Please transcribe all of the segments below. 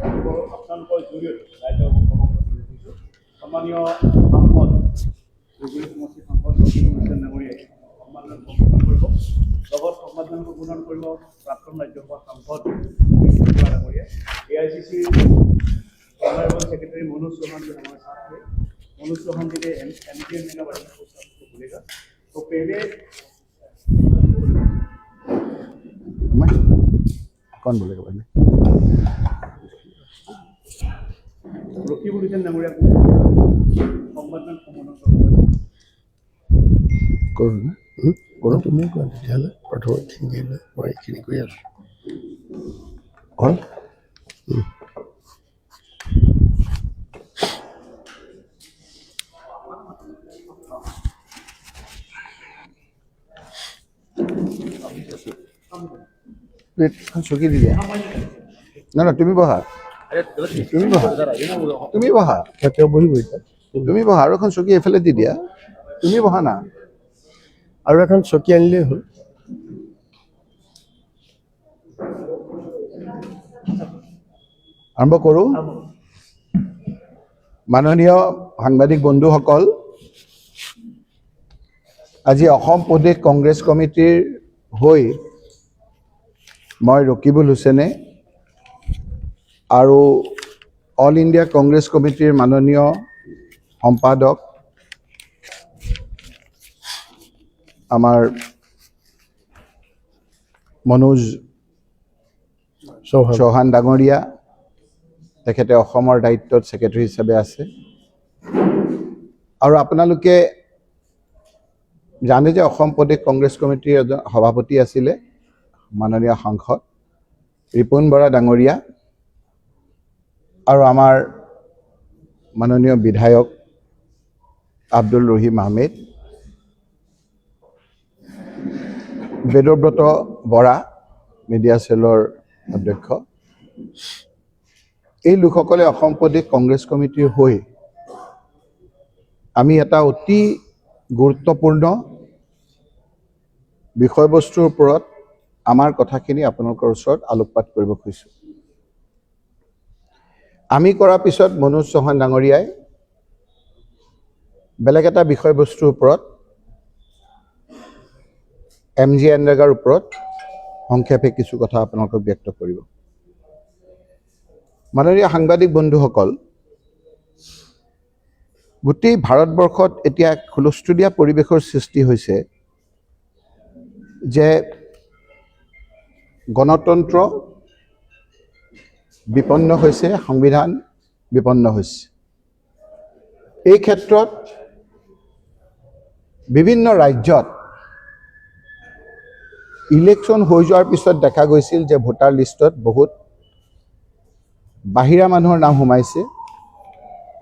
আপোনালোকৰ জৰিয়তে ৰাইজক সমগ্ৰ কৰি দিছোঁ। সন্মানীয় সাংসদ ধুবুৰী সমষ্টি সাংসদ ৰকিবুল হুছেইন ডাঙৰীয়াই সন্মানজনক সম্বোধন কৰিব। লগত সন্মানজনক সম্বোধন কৰিব প্ৰাক্তন ৰাজ্যসভা সাংসদ ডাঙৰীয়াই। AICC honourable secretary Manoj Chauhan ji हमारे साथ थे। मनोज चौहान जी ने MGM में बड़ा को बोलेगा। तो पहले कौन बोलेगा पहले? रकीबुल हुसैन डांगरिया संबोधन करो ना करो তুমি কোৱা তেতিয়াহ'লে প্ৰথমে থিংকিলে মই এইখিনি কৰি আছোঁ और चौकी दी दिया ना ना तुम्हें बहा तुम्हें बहा তেওঁ বহিব এতিয়া तुम्हें बहा और चौकी एफाले दी दिया तुम्हें बहा ना আৰু এখন চকী আনিলেই হ'ল आरम्भ करूँ माननीय सांबादिक बंधुसकल আজি অসম প্ৰদেশ কংগ্ৰেছ কমিটিৰ হৈ মই ৰকিবুল হুছেইনে আৰু অল ইণ্ডিয়া কংগ্ৰেছ কমিটিৰ মাননীয় সম্পাদক আমাৰ মনোজ চৌহান ডাঙৰীয়া তেখেতে অসমৰ দায়িত্বত সেক্ৰেটাৰী হিচাপে আছে আৰু আপোনালোকে জানে যে অসম প্ৰদেশ কংগ্ৰেছ কমিটিৰ এজন সভাপতি আছিলে মাননীয় সাংসদ ৰিপুন বৰা ডাঙৰীয়া আৰু আমাৰ মাননীয় বিধায়ক আব্দুল ৰহিম আহমেদ বেদব্ৰত বৰা মিডিয়া সেলৰ অধ্যক্ষ এই লোকসকলে অসম প্ৰদেশ কংগ্ৰেছ কমিটিৰ হৈ আমি এটা অতি গুৰুত্বপূৰ্ণ বিষয়বস্তুৰ ওপৰত আমাৰ কথাখিনি আপোনালোকৰ ওচৰত আলোকপাত কৰিব খুজিছোঁ আমি কৰাৰ পিছত মনোজ চৌহান ডাঙৰীয়াই বেলেগ এটা বিষয়বস্তুৰ ওপৰত MG এনৰেগাৰ ওপৰত সংক্ষেপে কিছু কথা আপোনালোকক ব্যক্ত কৰিব মাননীয় সাংবাদিক বন্ধুসকল গোটেই ভাৰতবৰ্ষত এতিয়া হুলস্থুলীয়া পৰিৱেশৰ সৃষ্টি হৈছে যে গণতন্ত্ৰ বিপন্ন হৈছে সংবিধান বিপন্ন হৈছে এই ক্ষেত্ৰত বিভিন্ন ৰাজ্যত ইলেকশ্যন হৈ যোৱাৰ পিছত দেখা গৈছিল যে ভোটাৰ লিষ্টত বহুত বাহিৰা মানুহৰ নাম সোমাইছে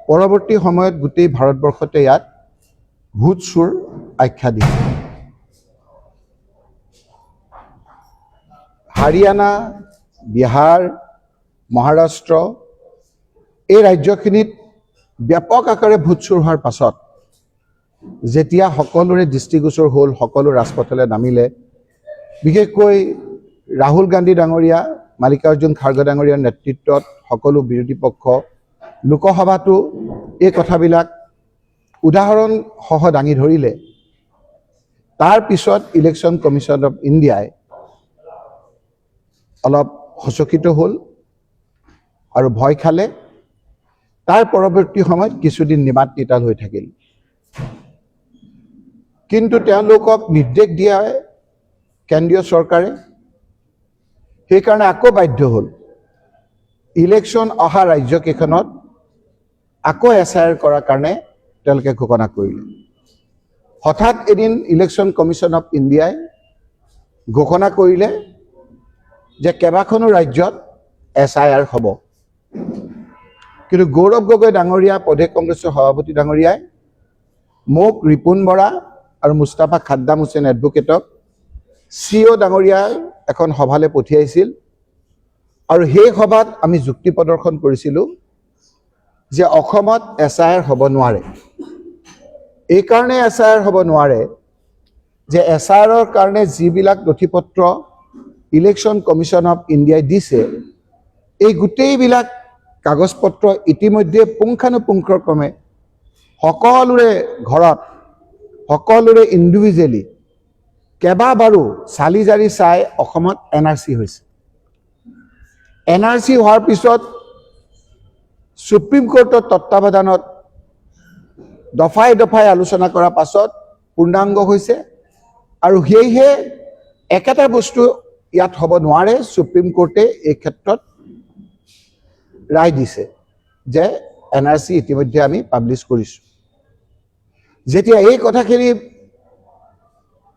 পৰৱৰ্তী সময়ত গোটেই ভাৰতবৰ্ষতে ইয়াত ভূত চুৰ আখ্যা দিছে হাৰিয়ানা বিহাৰ মহাৰাষ্ট্ৰ এই ৰাজ্যখিনিত ব্যাপক আকাৰে ভূত চুৰ হোৱাৰ পাছত যেতিয়া সকলোৰে দৃষ্টিগোচৰ হ'ল সকলো ৰাজপথলৈ নামিলে বিশেষকৈ ৰাহুল গান্ধী ডাঙৰীয়া মাল্লিকাৰ্জুন খাৰ্গে ডাঙৰীয়াৰ নেতৃত্বত সকলো বিৰোধী পক্ষ লোকসভাতো এই কথাবিলাক উদাহৰণ সহ দাঙি ধৰিলে তাৰ পিছত ইলেকশ্যন কমিশ্যন অফ ইণ্ডিয়াই অলপ হচকিত হ'ল আৰু ভয় খালে তাৰ পৰৱৰ্তী সময়ত কিছুদিন নিমাত নিতাল হৈ থাকিল কিন্তু তেওঁলোকক নিৰ্দেশ দিয়া কেন্দ্ৰীয় চৰকাৰে সেইকাৰণে আকৌ বাধ্য হ'ল ইলেকশ্যন অহা ৰাজ্যকেইখনত আকৌ SIR কৰাৰ কাৰণে তেওঁলোকে ঘোষণা কৰিলে হঠাৎ এদিন ইলেকশ্যন কমিশ্যন অফ ইণ্ডিয়াই ঘোষণা কৰিলে যে কেইবাখনো ৰাজ্যত SIR হ'ব কিন্তু গৌৰৱ গগৈ ডাঙৰীয়া প্ৰদেশ কংগ্ৰেছৰ সভাপতি ডাঙৰীয়াই মোক ৰিপুন বৰা আৰু মুস্তাফা খাদ্দাম হুছেইন এডভোকেটক CO ডাঙৰীয়াৰ এখন সভালৈ পঠিয়াইছিল আৰু সেই সভাত আমি যুক্তি প্ৰদৰ্শন কৰিছিলোঁ যে অসমত SIR হ'ব নোৱাৰে এই কাৰণে SIR হ'ব নোৱাৰে যে SIRৰ কাৰণে যিবিলাক নথিপত্ৰ ইলেকশ্যন কমিশ্যন অফ ইণ্ডিয়াই দিছে এই গোটেইবিলাক কাগজ পত্ৰ ইতিমধ্যে পুংখানুপুংখক্ৰমে সকলোৰে ঘৰত সকলোৰে ইণ্ডিভিজুৱেলি কেইবাবাৰো চালি জাৰি চাই অসমত NRC হৈছে। NRC হোৱাৰ পিছত সুপ্ৰিম কোৰ্টৰ তত্ত্বাৱধানত দফাই দফাই আলোচনা কৰাৰ পাছত পূৰ্ণাংগ হৈছে আৰু সেয়েহে একেটা বস্তু ইয়াত হ'ব নোৱাৰে। সুপ্ৰিম কোৰ্টে এই ক্ষেত্ৰত ৰায় দিছে যে NRC ইতিমধ্যে আমি পাব্লিছ কৰিছোঁ। যেতিয়া এই কথাখিনি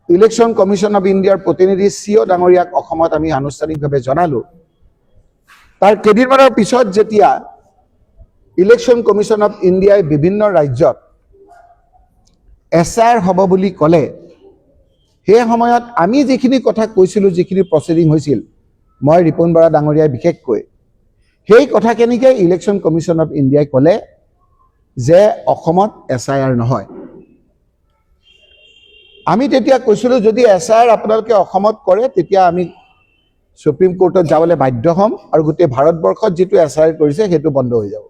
ইলেকশ্যন কমিশ্যন অফ ইণ্ডিয়াৰ প্ৰতিনিধি CO ডাঙৰীয়াক অসমত আমি আনুষ্ঠানিকভাৱে জনালোঁ, তাৰ কেইদিনমানৰ পিছত যেতিয়া ইলেকশ্যন কমিশ্যন অফ ইণ্ডিয়াই বিভিন্ন ৰাজ্যত SIR হ'ব বুলি ক'লে, সেই সময়ত আমি যিখিনি কথা কৈছিলোঁ, যিখিনি প্ৰচিডিং হৈছিল, মই ৰিপুণ বৰা ডাঙৰীয়াই বিশেষকৈ সেই কথাখিনিকে ইলেকশ্যন কমিশ্যন অফ ইণ্ডিয়াই ক'লে যে অসমত SIR নহয়। আমি তেতিয়া কৈছিলোঁ যদি SIR আপোনালোকে অসমত কৰে তেতিয়া আমি সুপ্ৰিম কোৰ্টত যাবলৈ বাধ্য হ'ম আৰু গোটেই ভাৰতবৰ্ষত যিটো SIR কৰিছে সেইটো বন্ধ হৈ যাব।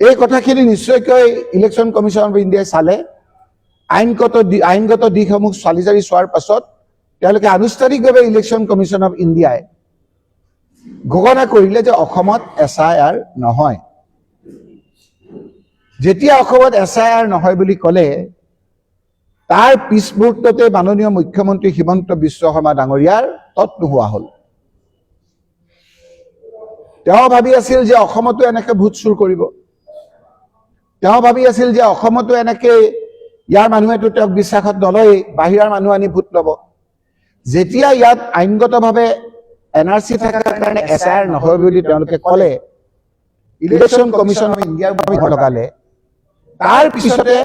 এই কথাখিনি নিশ্চয়কৈ ইলেকশ্যন কমিশ্যন অফ ইণ্ডিয়াই চালে, আইনগত দিশসমূহ চালি জাৰি চোৱাৰ পাছত তেওঁলোকে আনুষ্ঠানিকভাৱে ইলেকশ্যন কমিশ্যন অফ ইণ্ডিয়াই ঘোষণা কৰিলে যে অসমত SIR নহয়। যেতিয়া অসমত SIR নহয় বুলি ক'লে, তাৰ পিছ মুহূৰ্ততে মাননীয় মুখ্যমন্ত্ৰী হিমন্ত বিশ্ব শৰ্মা ডাঙৰীয়াৰ তৎ নোহোৱা হ'ল। তেওঁ ভাবি আছিল যে অসমতো এনেকৈ ভোট চুৰ কৰিব, তেওঁ ভাবি আছিল যে অসমতো এনেকৈ ইয়াৰ মানুহেতো তেওঁক বিশ্বাসত নলয়েই, বাহিৰৰ মানুহ আনি ভোট ল'ব। যেতিয়া ইয়াত আইনগতভাৱে NRC থকাৰ কাৰণে SIR নহয় বুলি তেওঁলোকে ক'লে, ইলেকশ্যন কমিশ্যন অফ ইণ্ডিয়াৰ ভয় লগালে। তাৰ পিছতে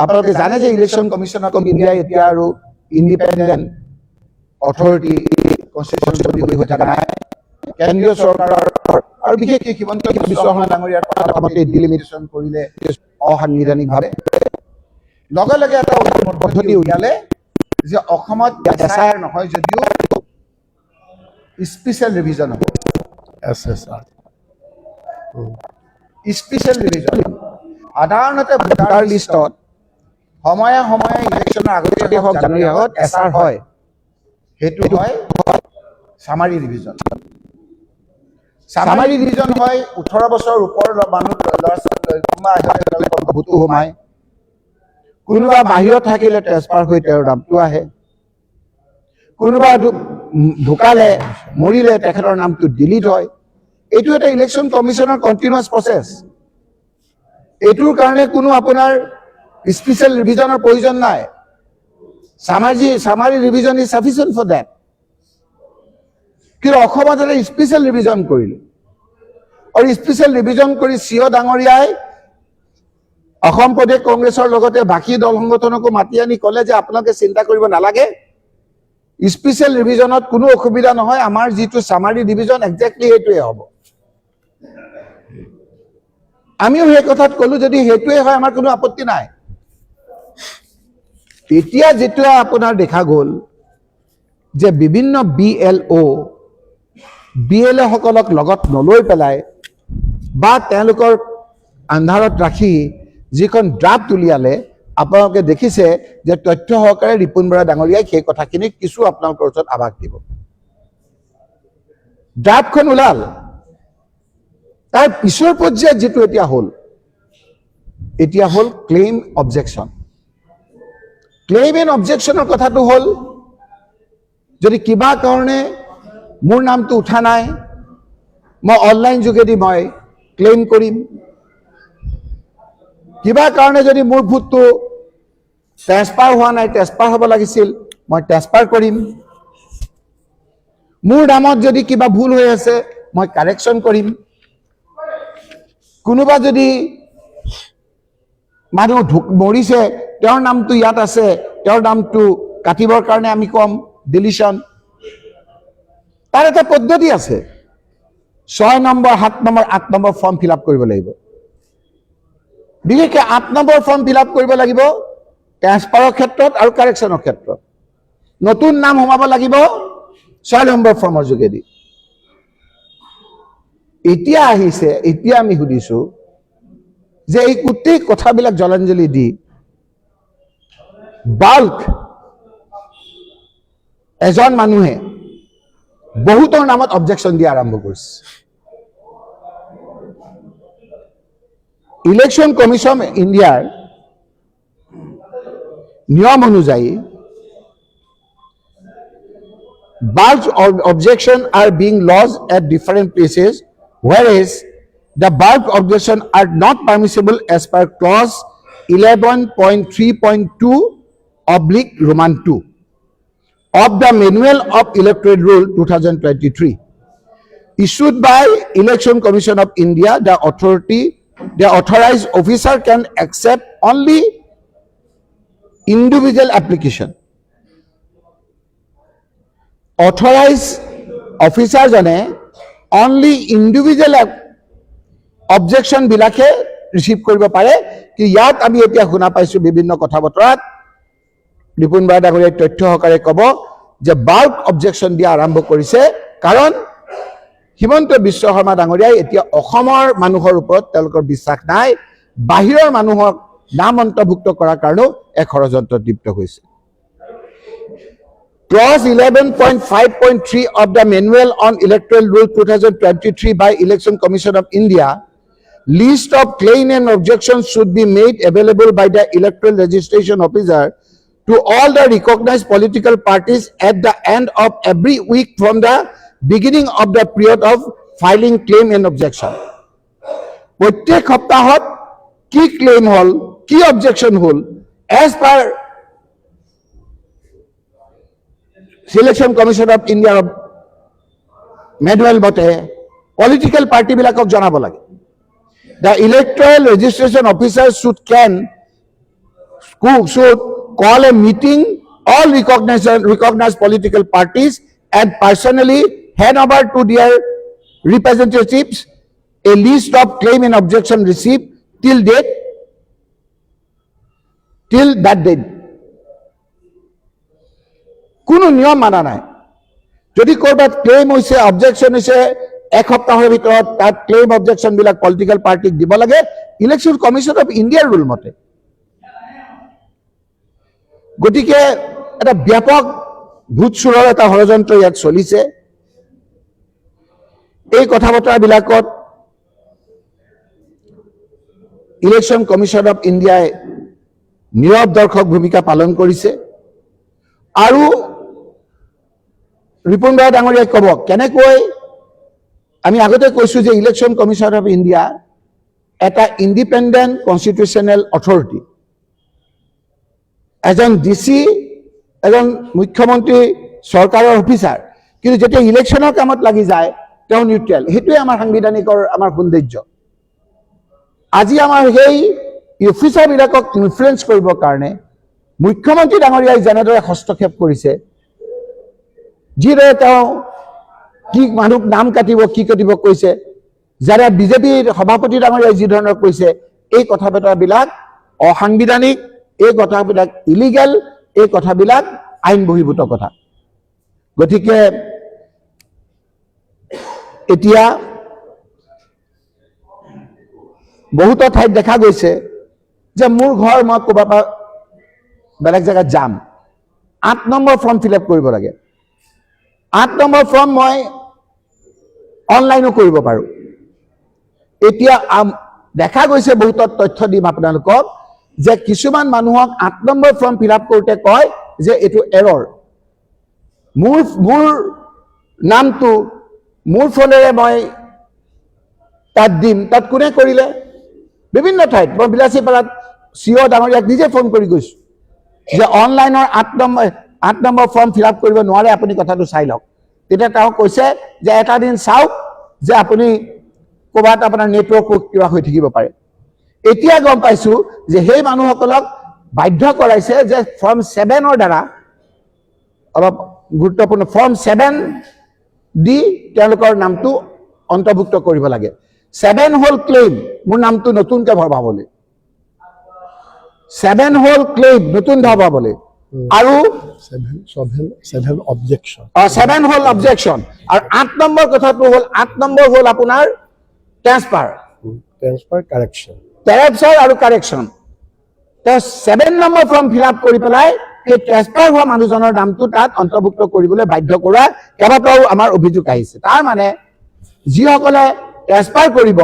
আপোনালোকে জানে যে ইলেকশ্যন কমিশ্যন অফ ইণ্ডিয়াই এতিয়া আৰু ইণ্ডিপেণ্ডেণ্ট অথৰিটি কনষ্টিটিউচন হৈ থকা নাই। কেন্দ্ৰীয় চৰকাৰৰ আৰু বিশেষকৈ হিমন্ত বিশ্ব শৰ্মা ডাঙৰীয়াৰ কথামতে ডিলিমিটেশ্যন কৰিলে অসাংবিধানিকভাৱে। লগে লগে এটা পদ্ধতি উলিয়ালে যে অসমত SIR নহয় যদিও স্পেচিয়েল ৰিভিজন হ'ব। SSR স্পেচিয়েল ৰিভিজন সাধাৰণতে ভোটাৰ লিষ্টত সময়ে সময়ে ইলেকশ্যনৰ আগতে হওক জানুৱাৰী আগত SR হয়, সেইটো হয় চামাৰী ৰিভিজন। চামাৰী ৰিভিজন হয় 18 বছৰ ওপৰৰ মানুহ ল'ৰা ছোৱালী কোনোবা তেওঁলোকৰ ভোটটো সোমায়, কোনোবা বাহিৰত থাকিলে ট্ৰেন্সফাৰ হৈ তেওঁৰ নামটো আহে, কোনোবা ঢুকালে মৰিলে তেখেতৰ নামটো ডিলিট হয়। এইটো এটা ইলেকশ্যন কমিশ্যনৰ কণ্টিনিউৱাছ প্ৰচেছ। এইটোৰ কাৰণে কোনো আপোনাৰ স্পেচিয়েল ৰিভিজনৰ প্ৰয়োজন নাই। Summary revision is sufficient for that. কিন্তু অসমত এটা স্পেচিয়েল ৰিভিজন কৰিলে আৰু স্পেচিয়েল ৰিভিজন কৰি CO ডাঙৰীয়াই অসম প্ৰদেশ কংগ্ৰেছৰ লগতে বাকী দল সংগঠনকো মাতি আনি ক'লে যে আপোনালোকে চিন্তা কৰিব নালাগে, স্পেচিয়েল ৰিভিজনত কোনো অসুবিধা নহয়, আমাৰ যিটো চামাৰী ৰিভিজন একজেক্টলি সেইটোৱে হ'ব। আমিও সেই কথাত ক'লো যদি সেইটোৱে হয় আমাৰ কোনো আপত্তি নাই। এতিয়া যেতিয়া আপোনাৰ দেখা গ'ল যে বিভিন্ন BLO সকলক লগত নলৈ পেলাই বা তেওঁলোকৰ আন্ধাৰত ৰাখি যিখন ড্ৰাফ্ট উলিয়ালে, আপোনালোকে দেখিছে যে তথ্য সহকাৰে ৰিপুণ বৰা ডাঙৰীয়াই সেই কথাখিনিক কিছু আপোনালোকৰ ওচৰত আভাস দিব। ড্ৰাফ্টখন ওলাল, তাৰ পিছৰ পৰ্যায়ত যিটো এতিয়া হ'ল ক্লেইম অবজেকশ্যন। ক্লেইম এণ্ড অবজেকশ্যনৰ কথাটো হ'ল যদি কিবা কাৰণে মোৰ নামটো উঠা নাই, মই অনলাইন যোগেদি মই ক্লেইম কৰিম। কিবা কাৰণে যদি মোৰ ভোটটো ট্ৰেন্সফাৰ হোৱা নাই, ট্ৰেন্সফাৰ হ'ব লাগিছিল, মই ট্ৰেন্সফাৰ কৰিম। মোৰ নামত যদি কিবা ভুল হৈ আছে মই কাৰেকশ্যন কৰিম। কোনোবা যদি মানুহ মৰিছে, তেওঁৰ নামটো ইয়াত আছে, তেওঁৰ নামটো কাটিবৰ কাৰণে আমি ক'ম ডিলিশ্যন। তাৰ এটা পদ্ধতি আছে, 6 number, 7 number, 8 number form fill up কৰিব লাগিব। বিশেষকৈ 8 নম্বৰ ফৰ্ম ফিল আপ কৰিব লাগিব ট্ৰেন্সফাৰৰ ক্ষেত্ৰত আৰু কাৰেকশ্যনৰ ক্ষেত্ৰত। নতুন নাম সোমাব লাগিব 6 নম্বৰ ফৰ্মৰ যোগেদি। এতিয়া আহিছে, এতিয়া আমি সুধিছোঁ যে এই গোটেই কথাবিলাক জলাঞ্জলি দি বাল্ক এজন মানুহে বহুতৰ নামত অবজেকশ্যন দিয়া আৰম্ভ কৰিছে। ইলেকশ্যন কমিশ্যন ইণ্ডিয়াৰ নিয়ম অনুযায়ী bulk objection are being lodged at different places, whereas the bulk objection are not permissible as per clause 11.3.2 oblique Roman 2 of the Manual of Electoral Rule 2023. Issued by Election Commission of India, the authorized officer can accept only individual application. Authorized officer jane only individual objection bilake receive koribo pare ki yat ami etia huna paisu bibhinno kotha botrat Nipun Bora Dangoriyaই তথ্য সহকাৰে কব যে bulk objection দিয়া আৰম্ভ কৰিছে কাৰণ হিমন্ত বিশ্ব শৰ্মা ডাঙৰীয়াই এতিয়া অসমৰ মানুহৰ ওপৰত তেওঁলোকৰ বিশ্বাস নাই, বাহিৰৰ মানুহক নাম অন্তৰ্ভুক্ত কৰাৰ কাৰণেও এক ষড়যন্ত্ৰ দীপ্ত হৈছে। Clause 11.5.3 of the Manual on Electoral Rule 2023 by Election Commission of India, list of claim and objections should be made available by the electoral registration officer to all the recognized political parties at the end of every week from the beginning of the period of filing claim and objection. প্রত্যেক সপ্তাহত কি claim হল, কি objection hall, as per Selection Commission of India manual মতে political party বিলাকক জনাব লাগে। The electoral registration officer should call a meeting all recognized political parties and personally hand over to their representatives a list of claim and objection received till that date. কোনো নিয়ম মানা নাই। যদি কৰবাত claim হৈছে, অবজেকশ্যন হৈছে, এক সপ্তাহৰ ভিতৰত তাত ক্লেইম অবজেকশ্যন বিলাক পলিটিক্যাল পাৰ্টিক দিব লাগে ইলেকশ্যন কমিশ্যন অফ ইণ্ডিয়াৰ ৰুল মতে। গতিকে এটা ব্যাপক ভূতচোৰৰ এটা ষড়যন্ত্ৰ ইয়াত চলিছে। এই কথা বতৰাবিলাকত ইলেকশ্যন কমিশ্যন অফ ইণ্ডিয়াই নীৰৱ দৰ্শক ভূমিকা পালন কৰিছে আৰু ৰিপুন বৰা ডাঙৰীয়াই কব কেনেকৈ। আমি আগতে কৈছো যে ইলেকশ্যন কমিশ্যন অফ ইণ্ডিয়া এটা ইণ্ডিপেণ্ডেণ্ট কনষ্টিটিউশ্যনেল অথৰিটি, এজন ডিচি, এজন মুখ্যমন্ত্ৰী চৰকাৰৰ অফিচাৰ, কিন্তু যেতিয়া ইলেকশ্যনৰ কামত লাগি যায় তেওঁ নিউট্ৰেল। সেইটোৱে আমাৰ সাংবিধানিকৰ আমাৰ সৌন্দৰ্য। আজি আমাৰ সেই অফিচাৰবিলাকক ইনফ্লুৱেঞ্চ কৰিবৰ কাৰণে মুখ্যমন্ত্ৰী ডাঙৰীয়াই যেনেদৰে হস্তক্ষেপ কৰিছে, যিদৰে তেওঁ কি মানুহক নাম কাটিব কি কাটিব কৈছে, যাৰে বিজেপিৰ সভাপতি ডাঙৰীয়াই যি ধৰণৰ কৈছে, এই কথা বতৰাবিলাক অসাংবিধানিক, এই কথাবিলাক ইলিগেল, এই কথাবিলাক আইন বহিৰ্ভূত কথা। গতিকে এতিয়া বহুতো ঠাইত দেখা গৈছে যে মোৰ ঘৰ, মই ক'ৰবাৰ পৰা বেলেগ জেগাত যাম, 8 নম্বৰ ফৰ্ম ফিল আপ কৰিব লাগে। 8 নম্বৰ ফৰ্ম মই অনলাইনো কৰিব পাৰোঁ। এতিয়া দেখা গৈছে বহুত তথ্য দিম আপোনালোকক যে কিছুমান মানুহক 8 নম্বৰ ফৰ্ম ফিল আপ কৰোঁতে কয় যে এইটো এৰৰ। মোৰ নামটো মোৰ ফোনেৰে মই তাত দিম, তাত কোনে কৰিলে? বিভিন্ন ঠাইত মই বিলাসীপাৰাত চিঅ ডাঙৰীয়াক নিজে ফোন কৰি গৈছোঁ যে অনলাইনৰ 8 নম্বৰ ফৰ্ম ফিল আপ কৰিব নোৱাৰে, আপুনি কথাটো চাই লওক। তেতিয়া তেওঁ কৈছে যে এটা দিন চাওক যে আপুনি ক'ৰবাত আপোনাৰ নেটৱৰ্ক কিবা হৈ থাকিব পাৰে। এতিয়া গম পাইছোঁ যে সেই মানুহসকলক বাধ্য কৰাইছে যে ফৰ্ম 7ৰ দ্বাৰা, অলপ গুৰুত্বপূৰ্ণ, ফৰ্ম 7 দি তেওঁলোকৰ নামটো অন্তৰ্ভুক্ত কৰিব লাগে। 7 হ'ল ক্লেইম, মোৰ নামটো নতুনকৈ ভৰাবলৈ। 7 হ'ল ক্লেইম, নতুন ভৰাবলৈ। আৰু 7 objection 7 হ'ল অবজেকশ্যন। আৰু 8 নম্বৰ কথাটো হ'ল, 8 নম্বৰ হ'ল আপোনাৰ ট্ৰেন্সফাৰ কাৰেকশ্যন ট্ৰেন্সফাৰ আৰু কাৰেকশ্যন তেওঁ 7 নম্বৰ ফৰ্ম ফিল আপ কৰি পেলাই সেই ট্ৰেন্সফাৰ হোৱা মানুহজনৰ নামটো তাত অন্তৰ্ভুক্ত কৰিবলৈ বাধ্য কৰা কেইবাটাও আমাৰ অভিযোগ আহিছে তাৰ মানে যিসকলে ট্ৰেন্সফাৰ কৰিব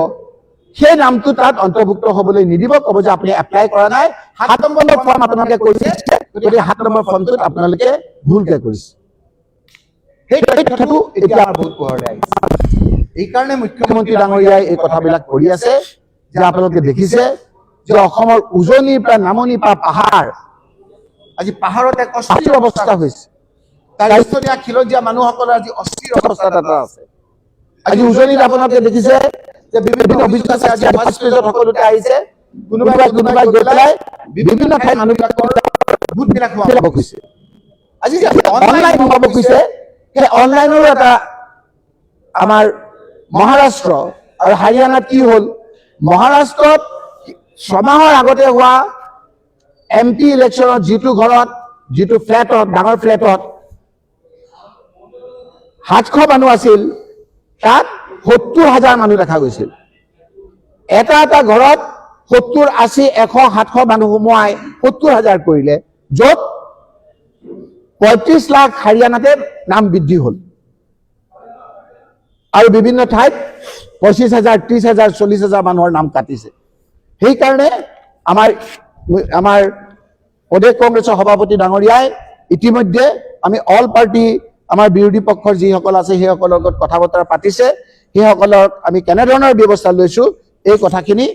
সেই নামটো তাত অন্তৰ্ভুক্ত হ'বলৈ নিদিব ক'ব যে আপুনি এপ্লাই কৰা নাই 7 নম্বৰ ফৰ্ম আপোনালোকে কৰিছে গতিকে 7 নম্বৰ ফৰ্মটোত আপোনালোকে ভুলকৈ কৰিছে সেই কথাটো এতিয়া বহুত পোহৰলৈ আহিছে এইকাৰণে মুখ্যমন্ত্ৰী ডাঙৰীয়াই এই কথাবিলাক কৰি আছে যে আপোনালোকে দেখিছে যে অসমৰ উজনিৰ পৰা নামনিৰ পৰা পাহাৰ আজি পাহাৰত এক অস্থিৰ অৱস্থা হৈছে তাৰ স্থলীয়া খিলঞ্জীয়া মানুহসকলৰ আজি অস্থিৰ অৱস্থা এটা আছে আজি উজনিত আপোনালোকে দেখিছে যে বিভিন্ন অভিযোগ আছে আজি ফাৰ্ষ্ট পেজত সকলোতে আহিছে কোনোবাই গৈ পেলাই বিভিন্ন ঠাইত মানুহবিলাকৰ ভোটবিলাক হোৱাব খুজিছে আজি যে অনলাইন হোৱাব খুজিছে সেই অনলাইনৰো এটা আমাৰ মহাৰাষ্ট্ৰ আৰু হাৰিয়ানাত কি হ'ল মহাৰাষ্ট্ৰত 6 মাহৰ আগতে হোৱা MP ইলেকশ্যনত যিটো ফ্লেটত ডাঙৰ ফ্লেটত 700 মানুহ আছিল তাত 70,000 মানুহ দেখা গৈছিল এটা ঘৰত 70, 80, 100, 700 মানুহ সোমোৱাই 70,000 কৰিলে য'ত 35 লাখ হাৰিয়ানাতে নাম বৃদ্ধি হ'ল আৰু বিভিন্ন ঠাইত 25,000, 30,000, 40,000 মানুহৰ নাম কাটিছে সেইকাৰণে আমাৰ প্ৰদেশ কংগ্ৰেছৰ সভাপতি ডাঙৰীয়াই ইতিমধ্যে আমি অল পাৰ্টি আমাৰ বিৰোধী পক্ষৰ যিসকল আছে সেইসকলৰ লগত কথা বতৰা পাতিছে সেইসকলক আমি কেনেধৰণৰ ব্যৱস্থা লৈছো এই কথাখিনি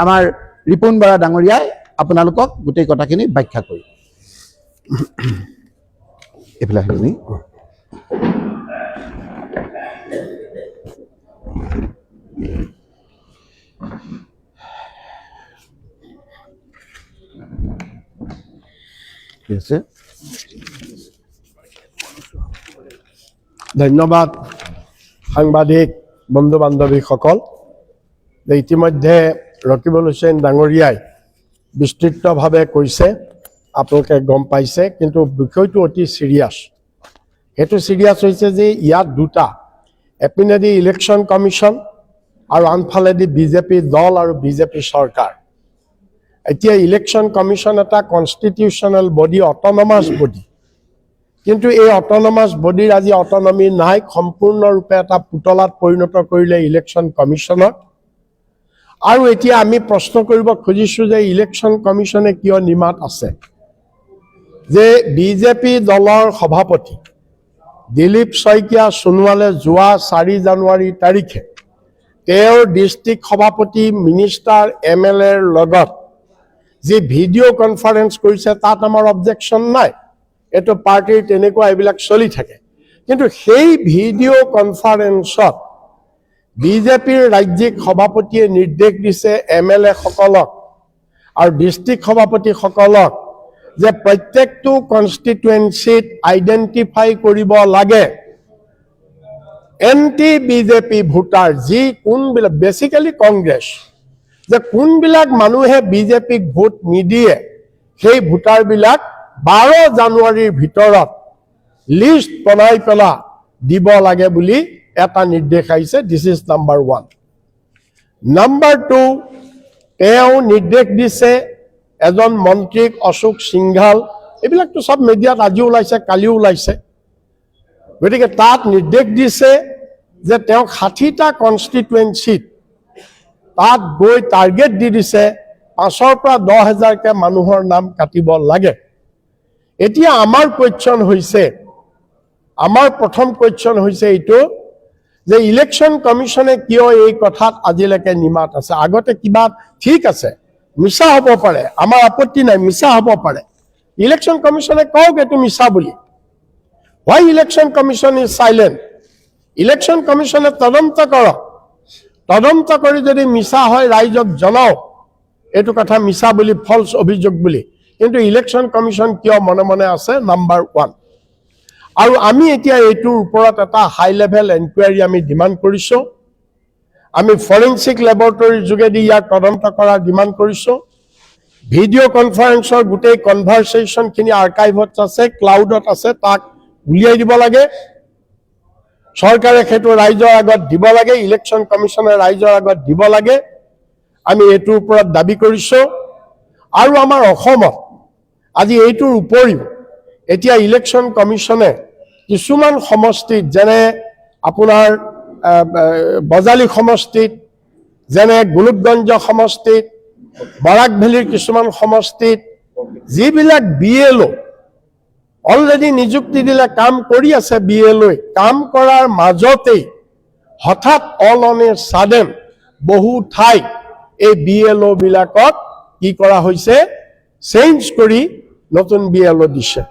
আমাৰ ৰিপুন বৰা ডাঙৰীয়াই আপোনালোকক গোটেই কথাখিনি ব্যাখ্যা কৰিব এইফালে আহিবনি ধন্যবাদ সাংবাদিক বন্ধু বান্ধৱীসকল যে ইতিমধ্যে ৰকিবুল হুছেইন ডাঙৰীয়াই বিস্তৃতভাৱে কৈছে আপোনালোকে গম পাইছে কিন্তু বিষয়টো অতি চিৰিয়াছ সেইটো চিৰিয়াছ হৈছে যে ইয়াত দুটা এপিনেদি ইলেকশ্যন কমিশ্যন আৰু আনফালেদি বিজেপি দল আৰু বিজেপি চৰকাৰ এতিয়া ইলেকশ্যন কমিশ্যন এটা কনষ্টিটিউশ্যনেল বডি অট'নমাছ বডি কিন্তু এই অট'নমাছ বডিৰ আজি অট'নমি নাই সম্পূৰ্ণৰূপে এটা পুতলাত পৰিণত কৰিলে ইলেকশ্যন কমিশ্যনক আৰু এতিয়া আমি প্ৰশ্ন কৰিব খুজিছোঁ যে ইলেকশ্যন কমিশ্যনে কিয় নিমাত আছে যে বিজেপি দলৰ সভাপতি দিলীপ শইকীয়া সোণোৱালে যোৱা 4 জানুৱাৰী তাৰিখে তেওঁৰ ডিষ্ট্ৰিক্ট সভাপতি মিনিষ্টাৰ MLAৰ লগত যি ভিডিঅ' কনফাৰেন্স কৰিছে তাত আমাৰ অবজেকশ্যন নাই এইটো পাৰ্টিৰ তেনেকুৱা এইবিলাক চলি থাকে কিন্তু সেই ভিডিঅ' কনফাৰেন্সত বিজেপিৰ ৰাজ্যিক সভাপতিয়ে নিৰ্দেশ দিছে MLA সকলক আৰু ডিষ্ট্ৰিক্ট সভাপতিসকলক যে প্ৰত্যেকটো কনষ্টিটুৱেঞ্চিত আইডেণ্টিফাই কৰিব লাগে এণ্টি বিজেপি ভোটাৰ যি কোনবিলাক বেচিকেলি কংগ্ৰেছ যে কোনবিলাক মানুহে বিজেপিক ভোট নিদিয়ে সেই ভোটাৰবিলাক 12 জানুৱাৰীৰ ভিতৰত লিষ্ট বনাই পেলা দিব লাগে বুলি এটা নিৰ্দেশ আহিছে দিস ইজ নাম্বাৰ 1 নাম্বাৰ 2 তেওঁ নিৰ্দেশ দিছে এজন মন্ত্ৰীক অশোক সিংঘাল এইবিলাকতো সব মিডিয়াত আজি ওলাইছে কালিও ওলাইছে গতিকে তাত নিৰ্দেশ দিছে যে তেওঁ 60টা কনষ্টিটুৱেঞ্চিত তাত গৈ টাৰ্গেট দি দিছে 5ৰ পৰা 10,000 কে মানুহৰ নাম কাটিব লাগে এতিয়া আমাৰ কোৱেশ্চন হৈছে আমাৰ প্ৰথম কোৱেশ্চন হৈছে এইটো যে ইলেকশ্যন কমিশ্যনে কিয় এই কথাত আজিলৈকে নিমাত আছে আগতে কিবা ঠিক আছে মিছা হ'ব পাৰে আমাৰ আপত্তি নাই মিছা হ'ব পাৰে ইলেকশ্যন কমিশ্যনে কওক এইটো মিছা বুলি why election commission is silent election কমিশ্যনে তদন্ত কৰক তদন্ত কৰি যদি মিছা হয় ৰাইজক জনাওক এইটো কথা মিছা বুলি ফলছ অভিযোগ বুলি কিন্তু ইলেকশ্যন কমিশ্যন কিয় মনে মনে আছে নাম্বাৰ 1 আৰু আমি এতিয়া এইটোৰ ওপৰত এটা হাই লেভেল এনকুৱাৰী আমি ডিমাণ্ড কৰিছোঁ আমি ফৰেনচিক লেবৰেটৰীৰ যোগেদি ইয়াক তদন্ত কৰাৰ ডিমাণ্ড কৰিছোঁ ভিডিঅ' কনফাৰেন্সৰ গোটেই কনভাৰচেশ্যনখিনি আৰ্কাইভত আছে ক্লাউডত আছে তাক উলিয়াই দিব লাগে চৰকাৰে সেইটো ৰাইজৰ আগত দিব লাগে, ইলেকশ্যন কমিশ্যনে ৰাইজৰ আগত দিব লাগে। আমি এইটোৰ ওপৰত দাবী কৰিছোঁ। আৰু আমাৰ অসমত আজি এইটোৰ উপৰিও এতিয়া ইলেকশ্যন কমিশ্যনে কিছুমান সমষ্টিত, যেনে আপোনাৰ বজালী সমষ্টিত, যেনে গোলোকগঞ্জ সমষ্টিত, বৰাক ভেলীৰ কিছুমান সমষ্টিত যিবিলাক BLO অলৰেডি নিযুক্তি দিলে কাম কৰি আছে, BLO কাম কৰাৰ মাজতেই হঠাৎ অল অন এ ছাডেন বহু ঠাইত এই BLO বিলাকক কি কৰা হৈছে, চেঞ্জ কৰি নতুন BLO দিছে।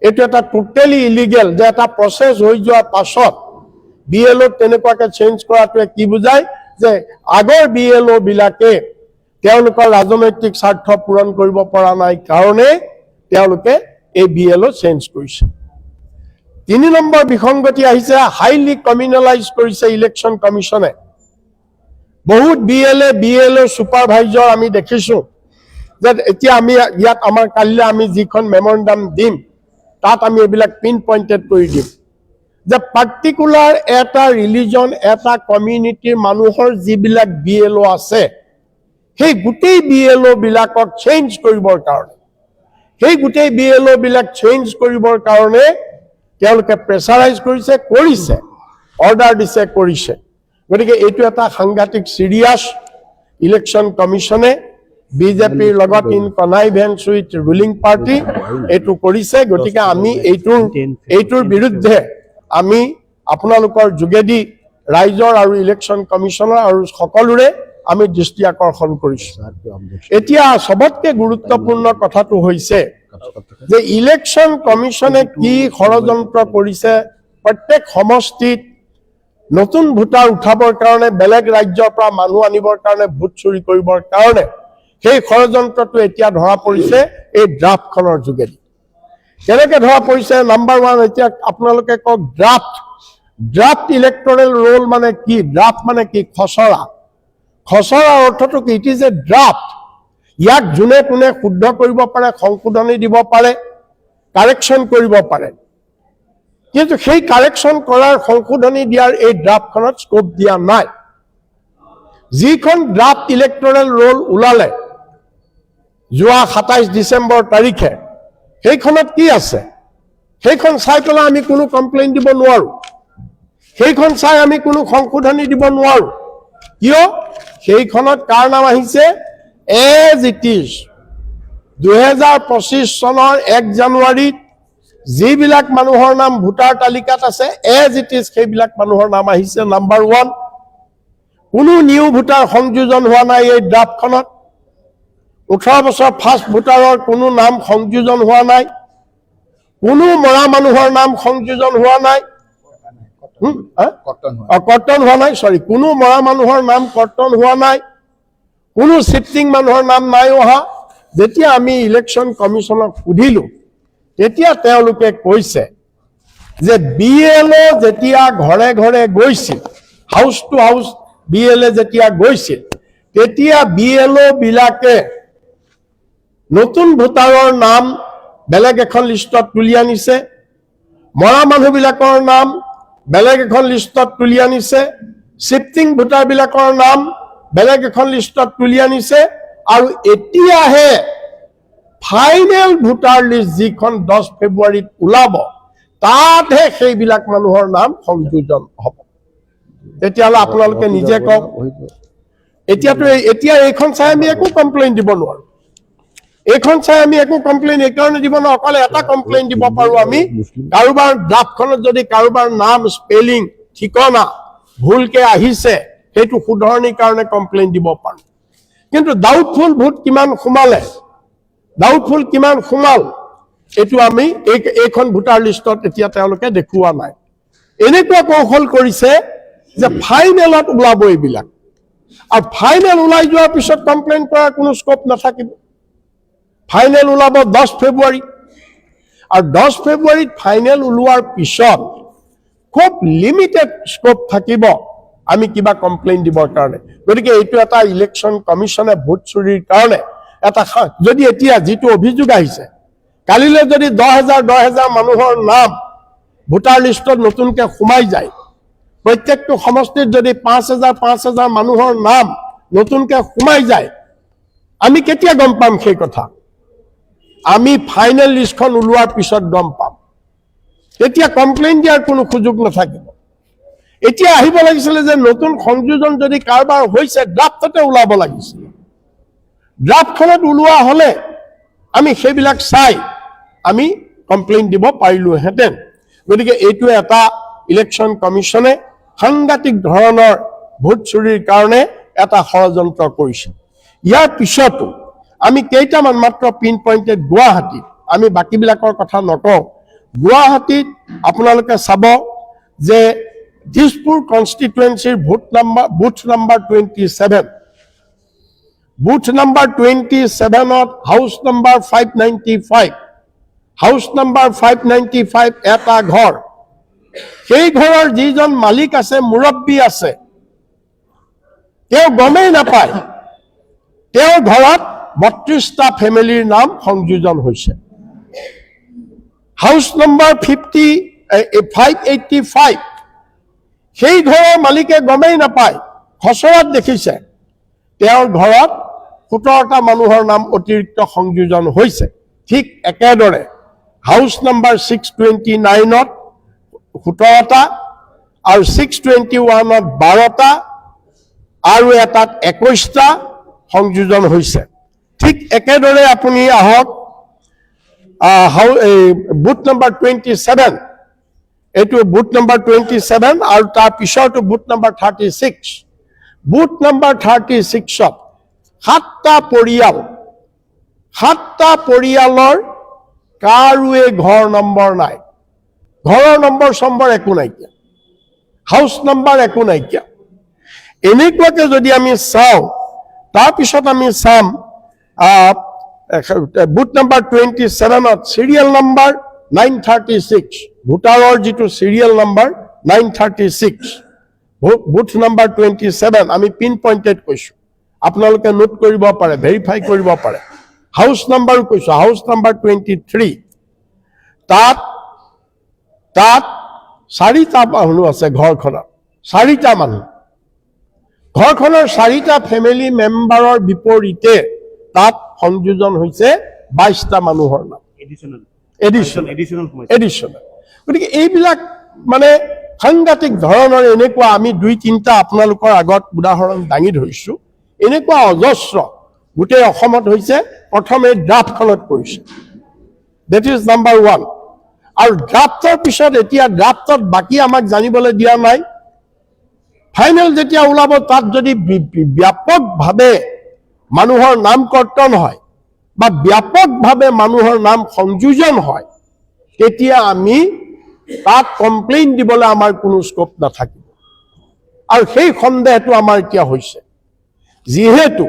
এইটো এটা টোটেলি ইলিগেল, যে এটা প্ৰচেছ হৈ যোৱাৰ পাছত BLO তেনেকুৱাকে চেঞ্জ কৰাটোৱে কি বুজায়, যে আগৰ BLO বিলাকে তেওঁলোকৰ ৰাজনৈতিক স্বাৰ্থ পূৰণ কৰিব পৰা নাই কাৰণে তেওঁলোকে এই BLO চেঞ্জ কৰিছে। 3 নম্বৰ বিসংগতি আহিছে, হাইলি কমিউনেলাইজ কৰিছে ইলেকশ্যন কমিশ্যনে। বহুত BLO ছুপাৰভাইজাৰ আমি দেখিছোঁ যে এতিয়া আমি ইয়াত আমাৰ কালিলৈ আমি যিখন মেমৰেণ্ডাম দিম তাত আমি এইবিলাক পিন পইণ্টেড কৰি দিম যে পাৰ্টিকুলাৰ এটা ৰিলিজন, এটা কমিউনিটিৰ মানুহৰ যিবিলাক BLO আছে সেই গোটেই BLO বিলাকক চেঞ্জ কৰিবৰ কাৰণে, সেই গোটেই BLO বিলাক চেঞ্জ কৰিবৰ কাৰণে তেওঁলোকে প্ৰেছাৰাইজ কৰিছে, অৰ্ডাৰ দিছে, কৰিছে। গতিকে এইটো এটা সাংঘাতিক চিৰিয়াছ। ইলেকশ্যন কমিশ্যনে বিজেপিৰ লগত in connivance with ruling party এইটো কৰিছে। গতিকে আমি এইটোৰ বিৰুদ্ধে আমি আপোনালোকৰ যোগেদি ৰাইজৰ আৰু ইলেকশ্যন কমিশ্যনৰ আৰু সকলোৰে আমি দৃষ্টি আকৰ্ষণ কৰিছোঁ। এতিয়া সবতকৈ গুৰুত্বপূৰ্ণ কথাটো হৈছে যে ইলেকশ্যন কমিশ্যনে কি ষড়যন্ত্ৰ কৰিছে, প্ৰত্যেক সমষ্টিত নতুন ভোটাৰ উঠাবৰ কাৰণে, বেলেগ ৰাজ্যৰ পৰা মানুহ আনিবৰ কাৰণে, ভোট চুৰি কৰিবৰ কাৰণে সেই ষড়যন্ত্ৰটো এতিয়া ধৰা পৰিছে এই ড্ৰাফ্টখনৰ যোগেদি। কেনেকৈ ধৰা পৰিছে? নাম্বাৰ 1, এতিয়া আপোনালোকে কওক ড্ৰাফ্ট ইলেক্টৰেল ৰোল মানে কি? ড্ৰাফ্ট মানে কি? খচৰা। খচৰাৰ অৰ্থটো কি? It is a draft. ইয়াক যোনে কোনে শুদ্ধ কৰিব পাৰে, সংশোধনী দিব পাৰে, কাৰেকশ্যন কৰিব পাৰে। কিন্তু সেই কাৰেকশ্যন কৰাৰ, সংশোধনী দিয়াৰ এই ড্ৰাফ্টখনত স্কোপ দিয়া নাই। যিখন ড্ৰাফ্ট ইলেক্টৰেল ৰোল ওলালে যোৱা 27 ডিচেম্বৰ তাৰিখে, সেইখনত কি আছে? সেইখন চাই পেলাই আমি কোনো কমপ্লেইন দিব নোৱাৰো, সেইখন চাই আমি কোনো সংশোধনী দিব নোৱাৰো। কিয়? সেইখনত কাৰ নাম আহিছে? এজ ইট ইজ 2025 চনৰ 1 জানুৱাৰীত যিবিলাক মানুহৰ নাম ভোটাৰ তালিকাত আছে এজ ইট ইজ সেইবিলাক মানুহৰ নাম আহিছে। নাম্বাৰ 1, কোনো নিউ ভোটাৰ সংযোজন হোৱা নাই এই ড্ৰাফ্টখনত। 18 বছৰ ফাৰ্ষ্ট ভোটাৰৰ কোনো নাম সংযোজন হোৱা নাই, কোনো মৰা মানুহৰ নাম সংযোজন হোৱা নাই, কৰ্তন হোৱা নাই, কোনো মৰা মানুহৰ নাম কৰ্তন হোৱা নাই, কোনো শিফটিং মানুহৰ নাম নাই অহা। যেতিয়া আমি ইলেকশ্যন কমিশ্যনক সুধিলো তেতিয়া তেওঁলোকে কৈছে যে BLO যেতিয়া ঘৰে ঘৰে গৈছিল, হাউচ টু হাউচ BLO যেতিয়া গৈছিল, তেতিয়া BLO বিলাকে নতুন ভোটাৰৰ নাম বেলেগ এখন লিষ্টত তুলি আনিছে, মৰা মানুহবিলাকৰ নাম বেলেগ এখন লিষ্টত তুলি আনিছে, শিফটিং ভোটাৰবিলাকৰ নাম বেলেগ এখন লিষ্টত তুলি আনিছে, আৰু এতিয়াহে ফাইনেল ভোটাৰ লিষ্ট যিখন 10 ফেব্ৰুৱাৰীত ওলাব তাতহে সেইবিলাক মানুহৰ নাম সংযোজন হ'ব। তেতিয়াহ'লে আপোনালোকে নিজে কওক, এতিয়া এইখন চাই আমি একো কমপ্লেইন দিব নোৱাৰো। এইখন চাই আমি একো কমপ্লেইন এইকাৰণে দিব নোৱাৰো, অকলে এটা কমপ্লেইন দিব পাৰো আমি, কাৰোবাৰ ড্ৰাফ্টখনত যদি কাৰোবাৰ নাম, স্পেলিং, ঠিকনা ভুলকে আহিছে সেইটো শুধৰণিৰ কাৰণে কমপ্লেইন দিব পাৰো। কিন্তু ডাউটফুল ভোট কিমান সোমালে, ডাউটফুল কিমান সোমাল, এইটো আমি এইখন ভোটাৰ লিষ্টত এতিয়া তেওঁলোকে দেখুওৱা নাই। এনেকুৱা কৌশল কৰিছে যে ফাইনেলত ওলাব এইবিলাক, আৰু ফাইনেল ওলাই যোৱাৰ পিছত কমপ্লেইন কৰাৰ কোনো স্কোপ নাথাকিব। ফাইনেল ওলাব 10 ফেব্ৰুৱাৰী, আৰু 10 ফেব্ৰুৱাৰীত ফাইনেল ওলোৱাৰ পিছত খুব লিমিটেড স্কোপ থাকিব আমি কিবা কমপ্লেইন দিবৰ কাৰণে। গতিকে এইটো এটা ইলেকশ্যন কমিশ্যনে ভোট চুৰিৰ কাৰণে এটা, যদি এতিয়া যিটো অভিযোগ আহিছে, কালিলৈ যদি 10,000 মানুহৰ নাম ভোটাৰ লিষ্টত নতুনকৈ সোমাই যায়, প্ৰত্যেকটো সমষ্টিত যদি 5,000 মানুহৰ নাম নতুনকৈ সোমাই যায়, আমি কেতিয়া গম পাম সেই কথা? আমি ফাইনেল লিষ্টখন ওলোৱাৰ পিছত গম পাম। তেতিয়া কমপ্লেইন দিয়াৰ কোনো সুযোগ নাথাকিব। এতিয়া আহিব লাগিছিলে যে নতুন সংযোজন যদি কাৰোবাৰ হৈছে ড্ৰাফটতে ওলাব লাগিছিল। ড্ৰাফটখনত ওলোৱা হ'লে আমি সেইবিলাক চাই আমি কমপ্লেইন দিব পাৰিলোহেঁতেন। গতিকে এইটো এটা ইলেকশ্যন কমিশ্যনে সাংঘাতিক ধৰণৰ ভোট চুৰিৰ কাৰণে এটা ষড়যন্ত্ৰ কৰিছে। ইয়াৰ পিছতো আমি কেইটামান মাত্ৰ পিন পইণ্টেড গুৱাহাটীত, আমি বাকীবিলাকৰ কথা নকওঁ, গুৱাহাটীত আপোনালোকে চাব যে দিছপুৰ কনষ্টিটুৱেঞ্চিৰ বুথ নাম্বাৰ 27, বুথ নাম্বাৰ 27ত হাউচ নাম্বাৰ 595, হাউচ নাম্বাৰ 595 এটা ঘৰ, সেই ঘৰৰ যিজন মালিক আছে, মুৰব্বী আছে, তেওঁ গমেই নাপায় তেওঁৰ ঘৰত 32টা ফেমিলিৰ নাম সংযোজন হৈছে। হাউচ নম্বৰ 585, সেই ঘৰৰ মালিকে গমেই নাপায়, খচৰাত দেখিছে তেওঁৰ ঘৰত 17টা মানুহৰ নাম অতিৰিক্ত সংযোজন হৈছে। ঠিক একেদৰে হাউচ নম্বৰ 629ত 17টা আৰু 621ত 12টা আৰু এটাত 21টা সংযোজন হৈছে। ঠিক একেদৰে আপুনি আহক বুথ নম্বৰ 27, এইটো বুথ নম্বৰ 27 আৰু তাৰ পিছৰটো বুথ নম্বৰ 36। বুথ নম্বৰ 36ত 7টা পৰিয়ালৰ কাৰোৱে ঘৰ নম্বৰ নাই, ঘৰৰ নম্বৰ চম্বৰ একো নাইকিয়া, হাউচ নম্বৰ একো নাইকিয়া। এনেকুৱাকে যদি আমি চাওঁ, তাৰপিছত আমি চাম বুথ নম্বৰ 27ত চিৰিয়েল নম্বৰ 936, ভোটাৰৰ যিটো চিৰিয়েল নম্বৰ 936, বুথ নম্বৰ 27 আমি পিন পইণ্টেড কৈছোঁ, আপোনালোকে নোট কৰিব পাৰে, ভেৰিফাই কৰিব পাৰে। হাউচ নম্বৰো কৈছোঁ, হাউচ নম্বৰ 23, তাত 4টা মানুহ আছে ঘৰখনত, 4টা মানুহ। ঘৰখনৰ 4টা ফেমিলি মেম্বাৰৰ বিপৰীতে তাত সংযোজন হৈছে 22টা মানুহৰ নাম, এডিশ্যনেল। গতিকে এইবিলাক মানে সাংঘাতিক ধৰণৰ এনেকুৱা, আমি 2-3টা আপোনালোকৰ আগত উদাহৰণ দাঙি ধৰিছোঁ, এনেকুৱা অজস্ৰ গোটেই অসমত হৈছে। প্ৰথমে ড্ৰাফটখনত পৰিছে, ডেট ইজ নাম্বাৰ 1। আৰু ড্ৰাফটৰ পিছত এতিয়া ড্ৰাফটত বাকী আমাক জানিবলৈ দিয়া নাই। ফাইনেল যেতিয়া ওলাব, তাত যদি ব্যাপকভাৱে মানুহৰ নাম কৰ্তন হয় বা ব্যাপকভাৱে মানুহৰ নাম সংযোজন হয়, তেতিয়া আমি তাত কমপ্লেইন দিবলৈ আমাৰ কোনো স্কোপ নাথাকিব। আৰু সেই সন্দেহটো আমাৰ এতিয়া হৈছে, যিহেতু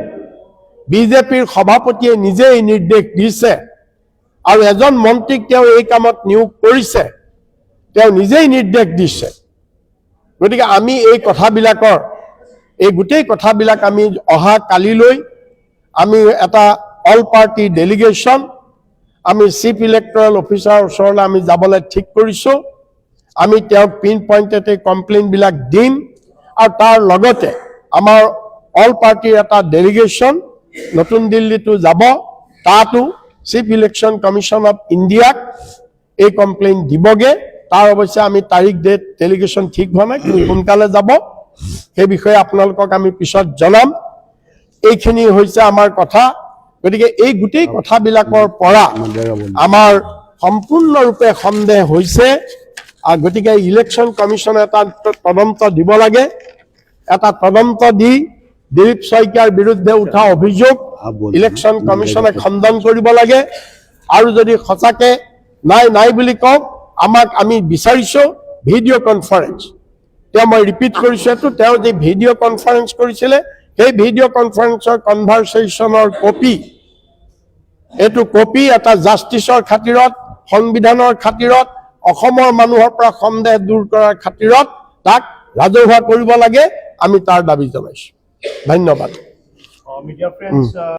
বিজেপিৰ সভাপতিয়ে নিজেই নিৰ্দেশ দিছে আৰু এজন মন্ত্ৰীক তেওঁ এই কামত নিয়োগ কৰিছে, তেওঁ নিজেই নিৰ্দেশ দিছে। গতিকে আমি এই কথাবিলাকৰ, এই গোটেই কথাবিলাক আমি অহা কালিলৈ আমি এটা অল পাৰ্টি ডেলিগেশ্যন আমি চিফ ইলেক্টৰেল অফিচাৰৰ ওচৰলৈ আমি যাবলৈ ঠিক কৰিছোঁ। আমি তেওঁক পিন পইণ্টেড কমপ্লেইনবিলাক দিম আৰু তাৰ লগতে আমাৰ অল পাৰ্টিৰ এটা ডেলিগেশ্যন নতুন দিল্লীতো যাব, তাতো চিফ ইলেকশ্যন কমিশ্যন অফ ইণ্ডিয়াক এই কমপ্লেইন দিবগে। তাৰ অৱশ্যে আমি তাৰিখ ডেট ডেলিগেশ্যন ঠিক হোৱা নাই, কিন্তু সোনকালে যাব, সেই বিষয়ে আপোনালোকক আমি পিছত জনাম। এইখিনি হৈছে আমাৰ কথা। গতিকে এই গোটেই কথাবিলাকৰ পৰা আমাৰ সম্পূৰ্ণৰূপে সন্দেহ হৈছে। গতিকে ইলেকশ্যন কমিশ্যনে এটা তদন্ত দিব লাগে। এটা তদন্ত দি দিলীপ শইকীয়াৰ বিৰুদ্ধে উঠা অভিযোগ ইলেকশ্যন কমিশ্যনে খণ্ডন কৰিব লাগে। আৰু যদি সঁচাকে নাই বুলি কওক, আমি বিচাৰিছোঁ ভিডিঅ' কনফাৰেন্স। তেওঁ মই ৰিপিট কৰিছোঁ, এইটো তেওঁ যি ভিডিঅ' কনফাৰেন্স কৰিছিলে, সেই ভিডিঅ' কনফাৰেন্সৰ কনভাৰচেশ্যনৰ কপি, এইটো কপি এটা জাষ্টিছৰ খাতিৰত, সংবিধানৰ খাতিৰত, অসমৰ মানুহৰ পৰা সন্দেহ দূৰ কৰাৰ খাতিৰত তাক ৰাজহুৱা কৰিব লাগে। আমি তাৰ দাবী জনাইছোঁ। ধন্যবাদ। Media friends,